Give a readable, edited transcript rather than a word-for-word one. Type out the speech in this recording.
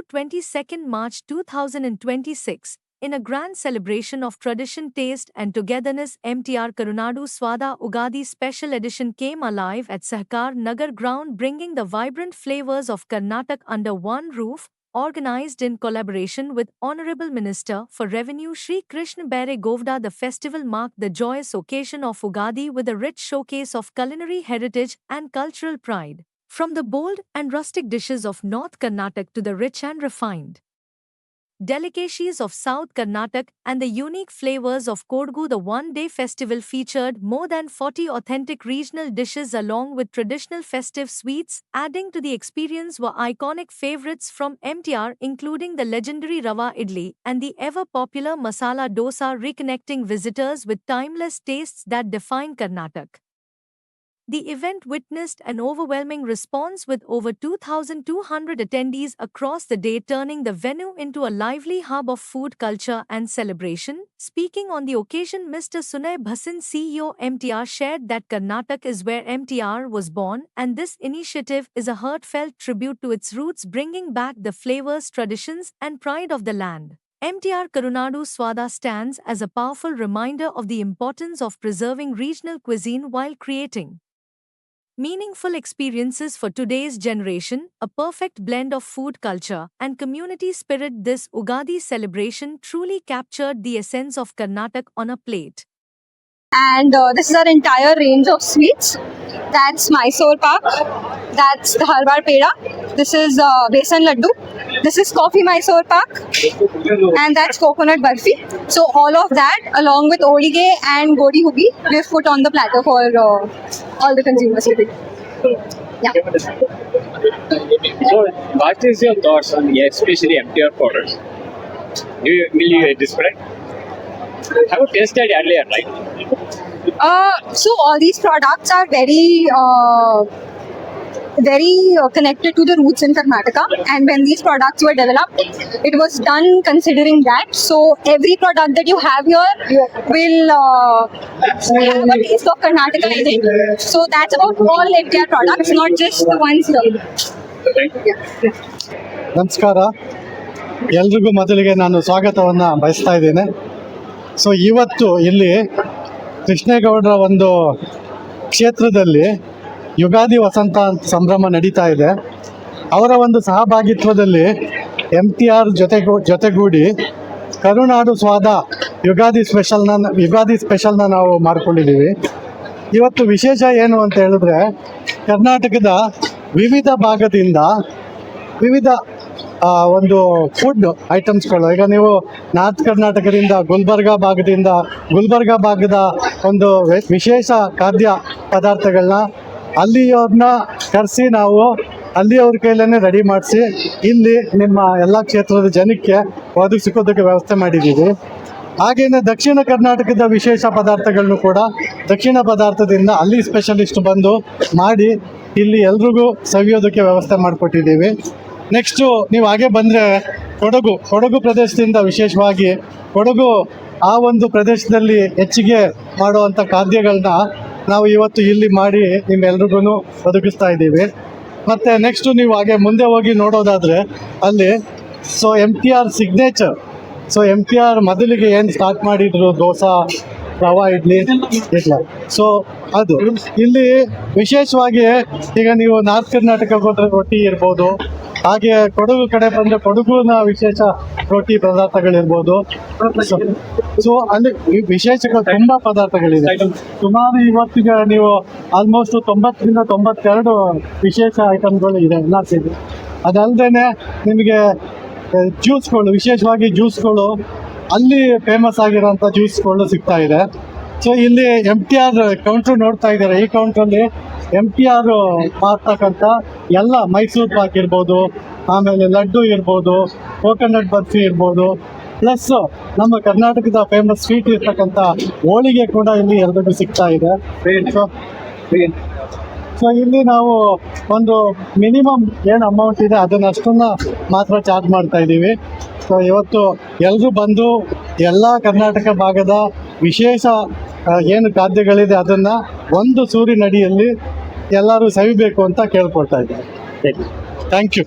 22nd March 2026, in a grand celebration of tradition, taste and togetherness, MTR Karunadu Swada Ugadi Special Edition came alive at Sahkar Nagar ground, bringing the vibrant flavors of Karnataka under one roof. Organized in collaboration with Honorable Minister for Revenue Shri Krishna Bere Govda, the festival marked the joyous occasion of Ugadi with a rich showcase of culinary heritage and cultural pride. From the bold and rustic dishes of North Karnataka to the rich and refined delicacies of South Karnataka and the unique flavors of Kodagu, the one-day festival featured more than 40 authentic regional dishes along with traditional festive sweets. Adding to the experience were iconic favorites from MTR, including the legendary Rava Idli and the ever-popular Masala Dosa, reconnecting visitors with timeless tastes that define Karnataka. The event witnessed an overwhelming response with over 2,200 attendees across the day, turning the venue into a lively hub of food culture and celebration. Speaking on the occasion, Mr. Sunay Bhasin, CEO MTR, shared that Karnataka is where MTR was born, and this initiative is a heartfelt tribute to its roots, bringing back the flavors, traditions, and pride of the land. MTR Karunadu Swada stands as a powerful reminder of the importance of preserving regional cuisine while creating meaningful experiences for today's generation, a perfect blend of food culture and community spirit. This Ugadi celebration truly captured the essence of Karnataka on a plate. And this is our entire range of sweets. That's Mysore Pak, that's the Harbar Peda, this is Besan Laddu, this is Coffee Mysore Pak, and that's Coconut Barfi. So all of that along with Odige and Godi Hugi we've put on the platter for all the consumers today. Yeah. So what is your thoughts on especially MTR products? Will you describe? Have you tasted earlier, right? So all these products are very connected to the roots in Karnataka, and when these products were developed, it was done considering that. So every product that you have here will have a taste of Karnataka, I think. So that's about all MTR products, not just the ones here. ನಮಸ್ಕಾರ, ಎಲ್ರಿಗೂ ಮೊದಲಿಗೆ ನಾನು ಸ್ವಾಗತವನ್ನು ಬಯಸ್ತಾ ಇದ್ದೇನೆ. So ಇವತ್ತು ಇಲ್ಲಿ ಕೃಷ್ಣೇಗೌಡರ ಒಂದು ಕ್ಷೇತ್ರದಲ್ಲಿ ಯುಗಾದಿ ವಸಂತ ಸಂಭ್ರಮ ನಡೀತಾ ಇದೆ. ಅವರ ಒಂದು ಸಹಭಾಗಿತ್ವದಲ್ಲಿ MTR ಜೊತೆಗೂಡಿ ಕರುನಾಡು ಸ್ವಾದ ಯುಗಾದಿ ಸ್ಪೆಷಲ್ನ ನಾವು ಮಾಡ್ಕೊಂಡಿದ್ದೀವಿ. ಇವತ್ತು ವಿಶೇಷ ಏನು ಅಂತ ಹೇಳಿದ್ರೆ, ಕರ್ನಾಟಕದ ವಿವಿಧ ಭಾಗದಿಂದ ವಿವಿಧ ಒಂದು ಫುಡ್ ಐಟಮ್ಸ್ಗಳು, ಈಗ ನೀವು ನಾರ್ತ್ ಕರ್ನಾಟಕದಿಂದ ಗುಲ್ಬರ್ಗ ಭಾಗದ ಒಂದು ವಿಶೇಷ ಖಾದ್ಯ ಪದಾರ್ಥಗಳನ್ನ ಅಲ್ಲಿಯವ್ರನ್ನ ಕರೆಸಿ ನಾವು ಅಲ್ಲಿಯವ್ರ ಕೈಲೇ ರೆಡಿ ಮಾಡಿಸಿ ಇಲ್ಲಿ ನಿಮ್ಮ ಎಲ್ಲ ಕ್ಷೇತ್ರದ ಜನಕ್ಕೆ ಒದಗಿಸಿಕೋದಕ್ಕೆ ವ್ಯವಸ್ಥೆ ಮಾಡಿದ್ದೀವಿ. ಹಾಗೆಯೇ ದಕ್ಷಿಣ ಕರ್ನಾಟಕದ ವಿಶೇಷ ಪದಾರ್ಥಗಳನ್ನು ಕೂಡ ದಕ್ಷಿಣ ಪದಾರ್ಥದಿಂದ ಅಲ್ಲಿ ಸ್ಪೆಷಲಿಸ್ಟ್ ಬಂದು ಮಾಡಿ ಇಲ್ಲಿ ಎಲ್ರಿಗೂ ಸವಿಯೋದಕ್ಕೆ ವ್ಯವಸ್ಥೆ ಮಾಡಿಕೊಟ್ಟಿದ್ದೀವಿ. ನೆಕ್ಸ್ಟು ನೀವು ಹಾಗೆ ಬಂದರೆ ಕೊಡಗು ಪ್ರದೇಶದಿಂದ ವಿಶೇಷವಾಗಿ ಕೊಡಗು ಆ ಒಂದು ಪ್ರದೇಶದಲ್ಲಿ ಹೆಚ್ಚಿಗೆ ಮಾಡುವಂಥ ಖಾದ್ಯಗಳನ್ನ ನಾವು ಇವತ್ತು ಇಲ್ಲಿ ಮಾಡಿ ನಿಮ್ಮೆಲ್ರಿಗೂ ಒದಗಿಸ್ತಾ ಇದ್ದೀವಿ. ಮತ್ತು ನೆಕ್ಸ್ಟು ನೀವು ಹಾಗೆ ಮುಂದೆ ಹೋಗಿ ನೋಡೋದಾದರೆ ಅಲ್ಲಿ MTR ಸಿಗ್ನೇಚರ್, MTR ಮೊದಲಿಗೆ ಏನು ಸ್ಟಾರ್ಟ್ ಮಾಡಿದ್ರು ದೋಸೆ, ರವಾ ಇಡ್ಲಿ ಇಲ್ಲ. ಸೊ ಅದು ಇಲ್ಲಿ ವಿಶೇಷವಾಗಿ ಈಗ ನೀವು ನಾರ್ತ್ ಕರ್ನಾಟಕಕ್ಕೆ ಹೋದರೆ ರೊಟ್ಟಿ ಇರ್ಬೋದು, ಹಾಗೆ ಕೊಡಗು ಕಡೆ ಬಂದರೆ ಕೊಡಗುನ ವಿಶೇಷ ರೊಟ್ಟಿ ಪದಾರ್ಥಗಳಿರ್ಬೋದು. ಸೊ ಅಲ್ಲಿ ವಿಶೇಷಗಳು ತುಂಬ ಪದಾರ್ಥಗಳಿದೆ. ಸುಮಾರು ಇವತ್ತಿಗೆ ನೀವು ಆಲ್ಮೋಸ್ಟ್ 90ರಿಂದ 92 ವಿಶೇಷ ಐಟಮ್ಗಳು ಇದೆ ಎಲ್ಲ ಸೇರಿ. ಅದಲ್ಲದೆ ನಿಮಗೆ ಜ್ಯೂಸ್ಗಳು, ವಿಶೇಷವಾಗಿ ಜ್ಯೂಸ್ಗಳು ಅಲ್ಲಿ ಫೇಮಸ್ ಆಗಿರೋಂಥ ಜ್ಯೂಸ್ಗಳು ಸಿಗ್ತಾ ಇದೆ. ಸೊ ಇಲ್ಲಿ MTR ಕೌಂಟ್ರ್ ನೋಡ್ತಾ ಇದ್ದಾರೆ. ಈ ಕೌಂಟ್ರಲ್ಲಿ MTR ಮಾಡ್ತಕ್ಕಂಥ ಎಲ್ಲ ಮೈಸೂರು ಪಾಕ್ ಇರ್ಬೋದು, ಆಮೇಲೆ ಲಡ್ಡು ಇರ್ಬೋದು, ಕೋಕೋನಟ್ ಬರ್ಫಿ ಇರ್ಬೋದು, ಪ್ಲಸ್ ನಮ್ಮ ಕರ್ನಾಟಕದ ಫೇಮಸ್ ಸ್ವೀಟ್ ಇರ್ತಕ್ಕಂಥ ಹೋಳಿಗೆ ಕೂಡ ಇಲ್ಲಿ ಎಲ್ಲರಿಗೂ ಸಿಗ್ತಾ ಇದೆ. ಸೊ ಇಲ್ಲಿ ನಾವು ಒಂದು ಮಿನಿಮಮ್ ಏನು ಅಮೌಂಟ್ ಇದೆ ಅದನ್ನಷ್ಟನ್ನು ಮಾತ್ರ ಚಾರ್ಜ್ ಮಾಡ್ತಾ ಇದ್ದೀವಿ. ಸೊ ಇವತ್ತು ಎಲ್ಲರೂ ಬಂದು ಎಲ್ಲ ಕರ್ನಾಟಕ ಭಾಗದ ವಿಶೇಷ ಏನು ಖಾದ್ಯಗಳಿದೆ ಅದನ್ನು ಒಂದು ಸೂರಿನಡಿಯಲ್ಲಿ ಎಲ್ಲರೂ ಸವಿಬೇಕು ಅಂತ ಕೇಳ್ಕೊಳ್ತಾ ಇದ್ದಾರೆ. Thank you.